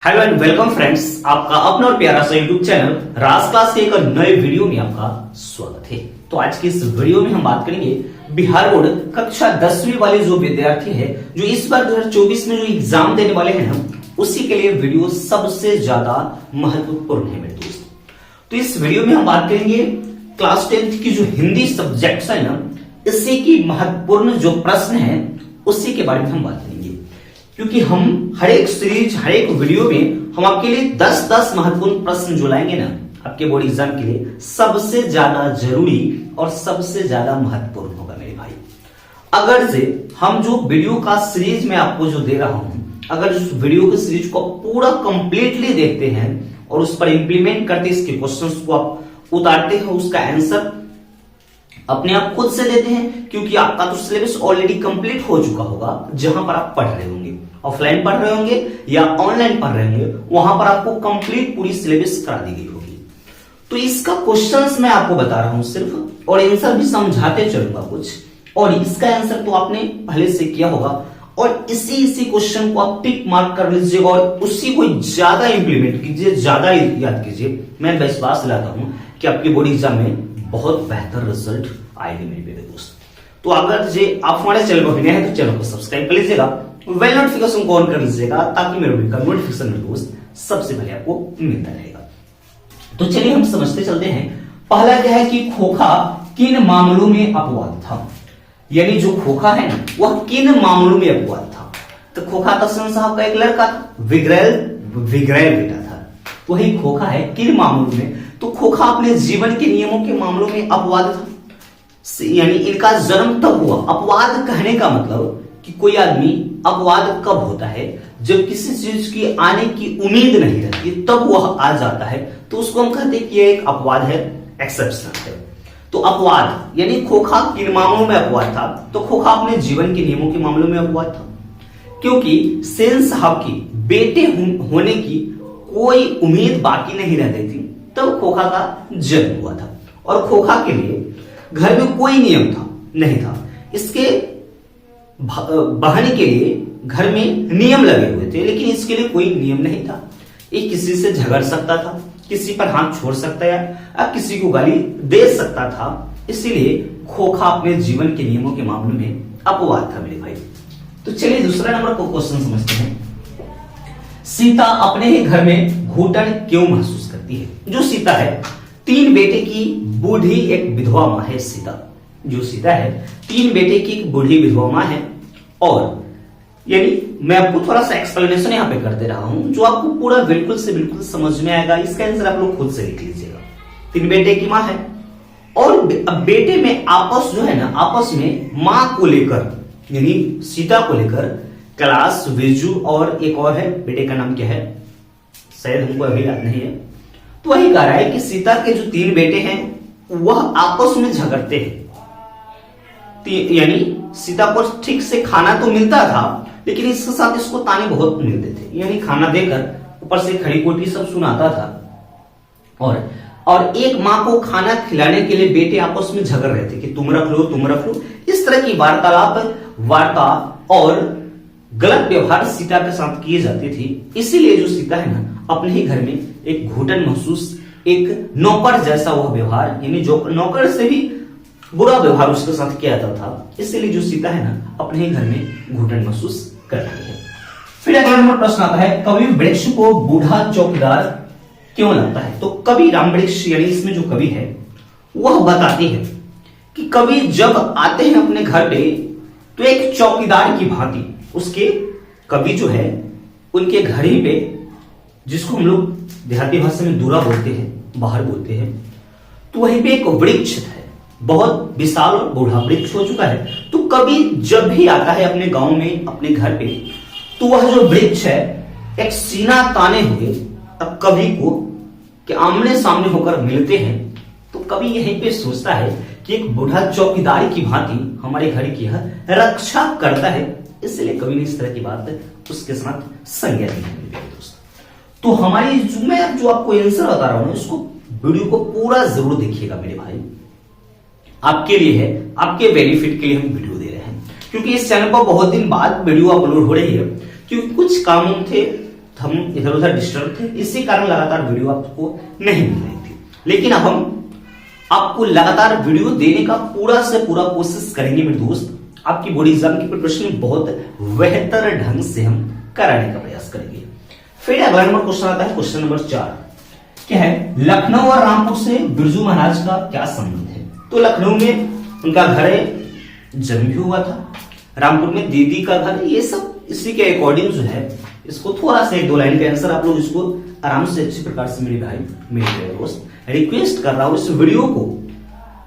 Hello and welcome friends, आपका अपना और प्यारा सा यूट्यूब चैनल राज क्लास के एक नए वीडियो में आपका स्वागत है। तो आज की इस वीडियो में हम बात करेंगे बिहार बोर्ड कक्षा 10वीं वाले जो विद्यार्थी है जो इस बार 2024 में जो एग्जाम देने वाले हैं ना, उसी के लिए वीडियो सबसे ज्यादा महत्वपूर्ण है मेरे दोस्त। तो इस वीडियो में हम बात करेंगे क्लास 10th की जो हिंदी सब्जेक्ट है ना, इसी की महत्वपूर्ण जो प्रश्न है उसी के बारे में हम बात करेंगे, क्योंकि हम हर एक सीरीज हर एक वीडियो में हम आपके लिए 10-10 महत्वपूर्ण प्रश्न जो लाएंगे ना आपके बोर्ड एग्जाम के लिए, सबसे ज्यादा जरूरी और सबसे ज्यादा महत्वपूर्ण होगा मेरे भाई। अगर से हम जो वीडियो का सीरीज में आपको जो दे रहा हूं, अगर उस वीडियो की सीरीज को पूरा कंप्लीटली देखते हैं और उस पर इंप्लीमेंट करते, इसके क्वेश्चंस को आप उतारते हैं, उसका आंसर अपने आप खुद से देते हैं, क्योंकि आपका तो सिलेबस ऑलरेडी कंप्लीट हो चुका होगा। जहां पर आप पढ़ रहे होंगे, ऑफलाइन पढ़ रहे होंगे या ऑनलाइन पढ़ रहे होंगे, वहां पर आपको कंप्लीट पूरी सिलेबस करा दी गई होगी। तो इसका क्वेश्चंस मैं आपको बता रहा हूं सिर्फ, और आंसर भी समझाते चलूंगा कुछ, और इसका आंसर तो आपने पहले से किया होगा, और इसी क्वेश्चन को आप टिक मार्क कर लीजिएगा और उसी को ज्यादा इंप्लीमेंट कीजिए, ज्यादा याद कीजिए। मैं विश्वास दिलाता हूं कि आपके बोर्ड एग्जाम में बहुत बेहतर रिजल्ट आएंगे मेरे प्यारे दोस्त। तो अगर जे आप हमारे चैनल पर नए हैं तो चैनल को सब्सक्राइब कर लीजिएगा, बेल नोटिफिकेशन को ऑन कर लीजिएगा, ताकि मेरे वीडियो का नोटिफिकेशन मेरे दोस्त सबसे पहले आपको मिलता रहेगा। तो चलिए हम समझते चलते हैं। पहला क्या है कि खोखा किन मामलों में अपवाद था, यानी जो खोखा है ना वह किन मामलों में अपवाद था। तो खोखा दर्शन साहब का एक लड़का था, विग्रैल बेटा था, तो वही खोखा है किन मामलों में। तो खोखा अपने जीवन के नियमों के मामलों में अपवाद था, यानी इनका जन्म तब हुआ। अपवाद कहने का मतलब कि कोई आदमी अपवाद कब होता है, जब किसी चीज की आने की उम्मीद नहीं रहती तब वह आ जाता है, तो उसको हम कहते हैं कि यह एक अपवाद है, एक्सेप्शन है। तो अपवाद यानी खोखा किन मामलों में अपवाद था, तो खोखा अपने जीवन के नियमों के मामलों में अपवाद था, क्योंकि सेन साहब की बेटे होने की कोई उम्मीद बाकी नहीं रहती थी, तब खोखा का जन्म हुआ था। और खोखा के लिए घर में कोई नियम नहीं था, इसके बहाने के लिए घर में नियम लगे हुए थे, लेकिन इसके लिए कोई नियम नहीं था। ये किसी से झगड़ सकता था, किसी पर हाथ छोड़ सकता है या किसी को गाली दे सकता था, इसीलिए खोखा अपने जीवन के नियमों के मामले में अपवाद था मेरे भाई। तो चलिए दूसरा नंबर को क्वेश्चन समझते हैं। सीता अपने ही घर में घुटन क्यों महसूस करती है। जो सीता है 3 बेटे की बूढ़ी एक विधवा मां है। जो सीता है 3 बेटे की एक बूढ़ी विधवा मां है, और यानी मैं आपको थोड़ा सा एक्सप्लेनेशन यहाँ पे कर दे रहा हूं, जो आपको पूरा बिल्कुल से बिल्कुल समझ में आएगा। इसका आंसर आप लोग खुद से लिख लीजिएगा। 3 बेटे की मां है, और अब बेटे में आपस जो है ना, आपस में मां को लेकर यानी सीता को लेकर कैलाश, विजू और एक और है, बेटे का नाम क्या है शायद हमको अभी याद नहीं है। तो वही कह रहा है कि सीता के जो 3 बेटे हैं वह आपस में झगड़ते हैं, यानी सीता को ठीक से खाना तो मिलता था, लेकिन इसके साथ इसको ताने बहुत मिलते थे, यानी खाना देकर ऊपर से खड़ी कोटी सब सुनाता था। और एक माँ को खाना खिलाने के लिए बेटे आपस में झगड़ रहे थे कि तुम रख लो। इस तरह की वार्ता और गलत व्यवहार सीता के साथ किए जाते थे। इसीलिए जो सीता है ना, अपने ही घर में एक घुटन महसूस, एक नौकर जैसा वह व्यवहार, यानी जो नौकर से भी बुरा व्यवहार उसके साथ किया जाता था, इसीलिए जो सीता है ना अपने ही घर में घुटन महसूस कर रही है। फिर अगला नंबर प्रश्न आता है, कवि वृक्ष को बूढ़ा चौकीदार क्यों लगता है। तो कवि राम वृक्ष यानी इसमें जो कवि है वह बताते हैं कि कवि जब आते हैं अपने घर पे तो एक चौकीदार की भांति उसके कवि जो है उनके घर ही पे, जिसको हम लोग देहाती भाषा में दूरा बोलते हैं, बाहर बोलते हैं, तो वहीं पे एक वृक्ष है, बहुत विशाल और बूढ़ा वृक्ष हो चुका है। तो कवि जब भी आता है अपने गांव में अपने घर पे, तो वह जो वृक्ष है एक सीना ताने हुए तब कवि को कि आमने सामने होकर मिलते हैं, तो कवि यहीं पे सोचता है कि एक बूढ़ा चौकीदारी की भांति हमारे घर की रक्षा करता है, इसलिए कवि ने इस तरह की बात उसके साथ संज्ञा दी है दोस्त। तो हमारी मैं जो आपको आंसर बता रहा हूं, इसको वीडियो को पूरा जरूर देखिएगा मेरे भाई, आपके लिए है, आपके बेनिफिट के लिए हम वीडियो दे रहे हैं, क्योंकि इस चैनल पर बहुत दिन बाद वीडियो अपलोड हो रही है, क्योंकि कुछ काम थे, हम इधर उधर डिस्टर्ब थे, इसी कारण लगातार वीडियो आपको नहीं मिल रही थी। लेकिन अब हम आपको लगातार वीडियो देने का पूरा से पूरा कोशिश करेंगे मेरे दोस्त। आपकी बोर्ड एग्जाम की प्रिपरेशन बहुत बेहतर ढंग से हम कराने का प्रयास करेंगे। फिर अगला नंबर क्वेश्चन आता है, क्वेश्चन नंबर 4 क्या है, लखनऊ और रामपुर से बिरजू महाराज का क्या संबंध है? तो लखनऊ में उनका घर जन्म भी हुआ था, रामपुर में दीदी का घर, ये सब इसी के अकॉर्डिंग जो है इसको थोड़ा सा 1-2 लाइन का आंसर आप लोग इसको आराम से अच्छी प्रकार से मेरे भाई मेरे दोस्त रिक्वेस्ट कर रहा हूं, इस वीडियो को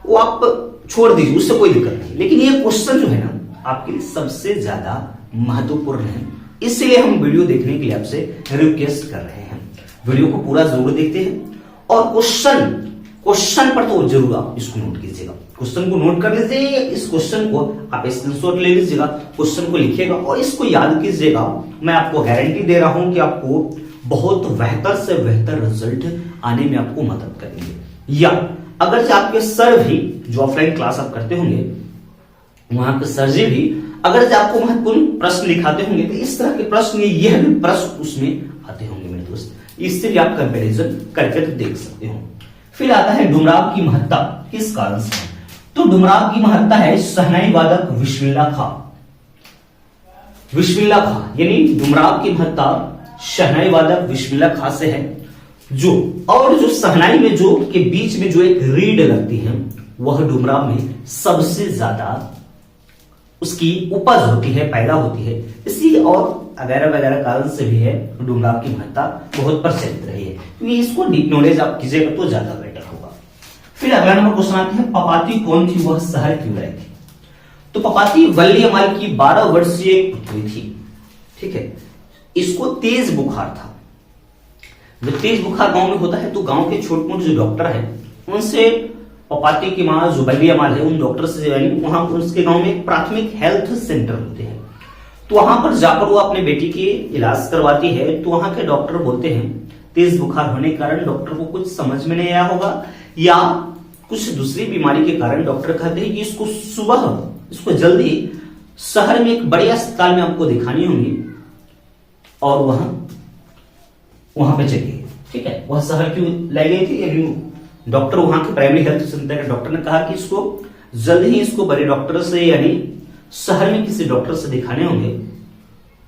वो आप छोड़ दीजिए, उससे कोई दिक्कत नहीं। लेकिन ये क्वेश्चन जो है ना आपके लिए सबसे ज्यादा महत्वपूर्ण है, इसलिए हम वीडियो देखने के लिए आपसे रिक्वेस्ट कर रहे हैं। वीडियो को पूरा जरूर देखते हैं और क्वेश्चन पर तो जरूर आप इसको नोट कीजिएगा, क्वेश्चन को नोट कर लीजिए, इस क्वेश्चन को आप स्क्रीनशॉट ले लीजिएगा, क्वेश्चन को लिखिएगा और इसको याद कीजिएगा। मैं आपको गारंटी दे रहा हूं कि आपको बहुत बेहतर से बेहतर रिजल्ट आने में आपको मदद करेंगे। या अगर आपके सर भी जो ऑफलाइन क्लास आप करते होंगे वहां के सर जी भी अगर आपको महत्वपूर्ण प्रश्न लिखाते होंगे तो इस तरह के प्रश्न, यह भी प्रश्न उसमें आते होंगे मेरे दोस्त, इससे भी आप कंपैरिजन करके तो देख सकते हो। फिर आता है डुमराव की महत्ता किस कारण से? तो डुमराव की महत्ता है शहनाई वादक विस्मिल्लाह खां। विस्मिल्लाह खां यानी डुमराव की महत्ता शहनाई वादक विस्मिल्लाह खां से है, जो शहनाई में जो के बीच में जो एक रीड लगती है वह डुमराव में सबसे ज्यादा उसकी उपज होती है, पैदा होती है, इसी और वगैरह वगैरह कारण से भी है डुमराव की महत्ता बहुत प्रचलित रही है। क्योंकि इसको डीप नॉलेज आप कीजिएगा तो ज्यादा बेटर होगा। फिर अगला नंबर क्वेश्चन आता है, पपाती कौन थी, वह शहर क्यों रही थी? तो पपाती वल्ली अमाल की 12 वर्षीय पुत्री थी, ठीक है। इसको तेज बुखार था। जब तेज बुखार गांव में होता है तो गांव के छोटे मोटे जो डॉक्टर है उनसे पपाती की मां जो वल्ली अमाल है उन डॉक्टर से वहां उसके गांव में एक प्राथमिक हेल्थ सेंटर होते हैं, तो वहां पर जाकर वो अपने बेटी के इलाज करवाती है। तो वहां के डॉक्टर बोलते हैं तेज बुखार होने के कारण डॉक्टर को कुछ समझ में नहीं आया होगा या कुछ दूसरी बीमारी के कारण डॉक्टर कहते हैं कि इसको जल्दी शहर में एक बड़े अस्पताल में आपको दिखानी होगी और वहां पे चलिए, ठीक है। वह शहर क्यों लाई गई थी? डॉक्टर वहां के प्राइमरी हेल्थ सेंटर के डॉक्टर ने कहा कि इसको जल्द ही इसको बड़े डॉक्टर से यानी शहर में किसी डॉक्टर से दिखाने होंगे,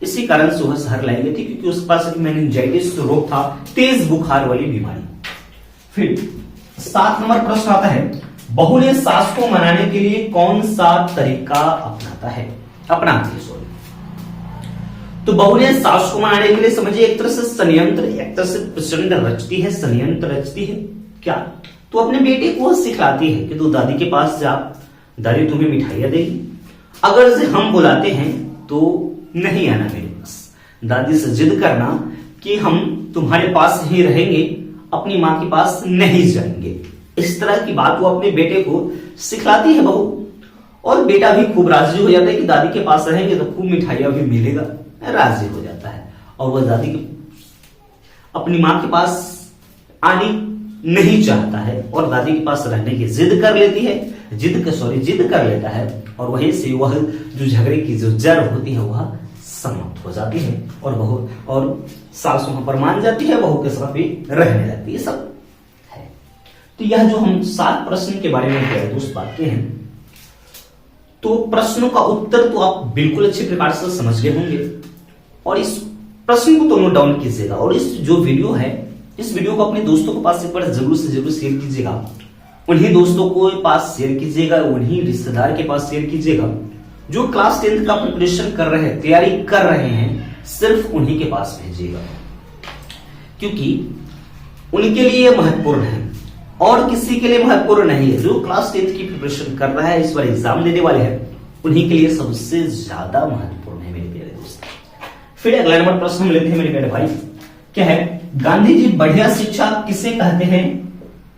इसी कारण से वह शहर लाई गई थी क्योंकि उसके पास मेनिंजाइटिस रोग था, तेज बुखार वाली बीमारी। फिर 7 नंबर प्रश्न आता है, बहुले सास को मनाने के लिए कौन सा तरीका अपनाती है। तो बहुले सास को मनाने के लिए समझिए एक तरह से षड्यंत्र, एक तरह से प्रचंड रचती है, षड्यंत्र रचती है। क्या? तो अपने बेटे को सिखलाती है कि तू दादी के पास जा, दादी तुम्हें मिठाइयां देगी, अगर से हम बुलाते हैं तो नहीं आना मेरे पास, दादी से जिद करना कि हम तुम्हारे पास ही रहेंगे, अपनी मां के पास नहीं जाएंगे। इस तरह की बात वो अपने बेटे को सिखलाती है बहू, और बेटा भी खूब राजी हो जाता है कि दादी के पास रहेंगे तो खूब मिठाइयां भी मिलेगा, राजी हो जाता है और वह दादी के अपनी मां के पास आने नहीं चाहता है और दादी के पास रहने की जिद कर लेती है, जिद कर लेता है और वहीं से वह जो झगड़े की जो जड़ होती है वह समाप्त हो जाती है और सास वहां पर मान जाती है, बहू के साथ भी रहने लगती है। सब है। तो यह जो हम 7 प्रश्न के बारे में कह दोस्त बात हैं, तो प्रश्नों का उत्तर तो आप बिल्कुल अच्छी प्रकार से समझ गए होंगे और इस प्रश्न को तो नोट डाउन कीजिएगा और इस जो वीडियो है इस वीडियो को अपने दोस्तों के पास एक बार जरूर से जरूर शेयर कीजिएगा, उन्हीं दोस्तों को पास शेयर कीजिएगा, उन्हीं रिश्तेदार के पास शेयर कीजिएगा जो क्लास 10th का प्रिपरेशन कर रहे हैं, तैयारी कर रहे हैं, सिर्फ उन्हीं के पास भेजिएगा क्योंकि उनके लिए महत्वपूर्ण है और किसी के लिए महत्वपूर्ण नहीं है। जो क्लास 10th की प्रिपरेशन कर रहा है, इस बार एग्जाम देने वाले हैं, उन्हीं के लिए सबसे ज्यादा महत्वपूर्ण है मेरे प्यारे दोस्त। फिर अगला नंबर प्रश्न हम लेते हैं मेरे प्यारे भाई, क्या है, गांधी जी बढ़िया शिक्षा किसे कहते हैं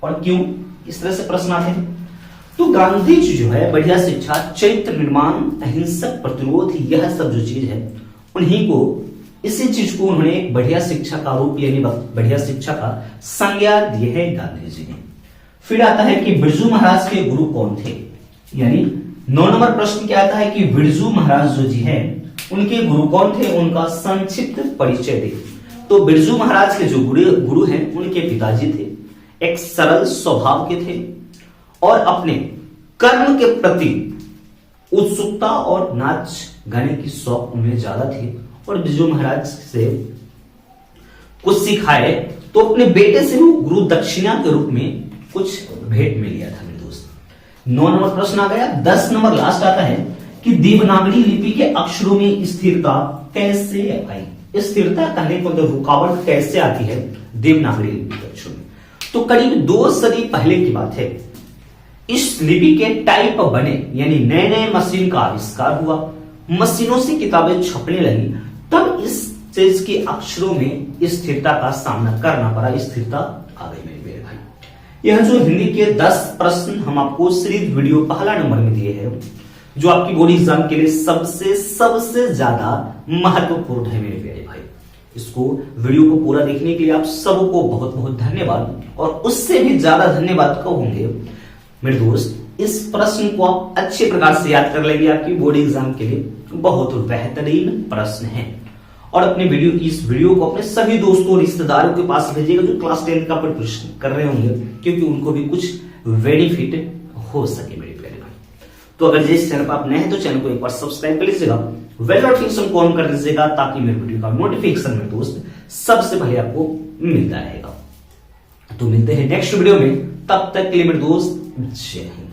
और क्यों? इस तरह से प्रश्न आते हैं। तो गांधी जी जो है बढ़िया शिक्षा, चरित्र निर्माण, अहिंसक प्रतिरोध, यह सब जो चीज है उन्हीं को, इसी चीज को उन्होंने एक बढ़िया शिक्षा का रूप यानी बढ़िया शिक्षा का संज्ञा दी है गांधी जी ने। फिर आता है कि बिरजू महाराज के गुरु कौन थे, यानी 9 नंबर प्रश्न क्या आता है कि बिरजू महाराज जो जी है उनके गुरु कौन थे, उनका संक्षिप्त परिचय दे। तो बिरजू महाराज के जो गुरु हैं उनके पिताजी थे, एक सरल स्वभाव के थे और अपने कर्म के प्रति उत्सुकता और नाच गाने की शौक उन्हें ज्यादा थी और बिरजू महाराज से कुछ सिखाए तो अपने बेटे से वो गुरु दक्षिणा के रूप में कुछ भेंट में लिया था मेरे दोस्त। 9 नंबर प्रश्न आ गया। 10 नंबर लास्ट आता है कि देवनागरी लिपि के अक्षरों में स्थिरता कैसे आई। स्थिरता कहने को रुकावट कैसे आती है देवनागरी लिपि के अक्षरों में, तो करीब 2 सदी पहले की बात है। इस लिपि के टाइप बने यानी नए नए मशीन का आविष्कार हुआ, मशीनों से किताबें छपने लगी, तब इस चीज के अक्षरों में स्थिरता का सामना करना पड़ा, स्थिरता आ गई मेरे भाई। यह जो हिंदी के 10 प्रश्न हम आपको सीरीज वीडियो पहला नंबर में दिए हैं, जो आपकी बोर्ड एग्जाम के लिए सबसे ज्यादा महत्वपूर्ण है मेरे प्यारे भाई। इसको वीडियो को पूरा देखने के लिए आप सबको बहुत बहुत धन्यवाद, और उससे भी ज्यादा धन्यवाद कहूंगे मेरे दोस्त, इस प्रश्न को आप अच्छे प्रकार से याद कर लेंगे। आपकी बोर्ड एग्जाम के लिए बहुत बेहतरीन प्रश्न है। और अपने इस वीडियो को अपने सभी दोस्तों और रिश्तेदारों के पास भेजिएगा जो क्लास 10 का प्रिपरेशन कर रहे होंगे, क्योंकि उनको भी कुछ बेनिफिट हो सके मेरे प्यारे भाई। तो अगर जिस चैनल पर आप नए हैं तो चैनल को एक बार सब्सक्राइब कर लीजिएगा, बेल नोटिफिकेशन को ऑन कर दीजिएगा, ताकि मेरे वीडियो का नोटिफिकेशन मेरे दोस्त सबसे पहले आपको मिलता रहेगा। तो मिलते हैं नेक्स्ट वीडियो में, तब तक के लिए मेरे दोस्त जय हिंद।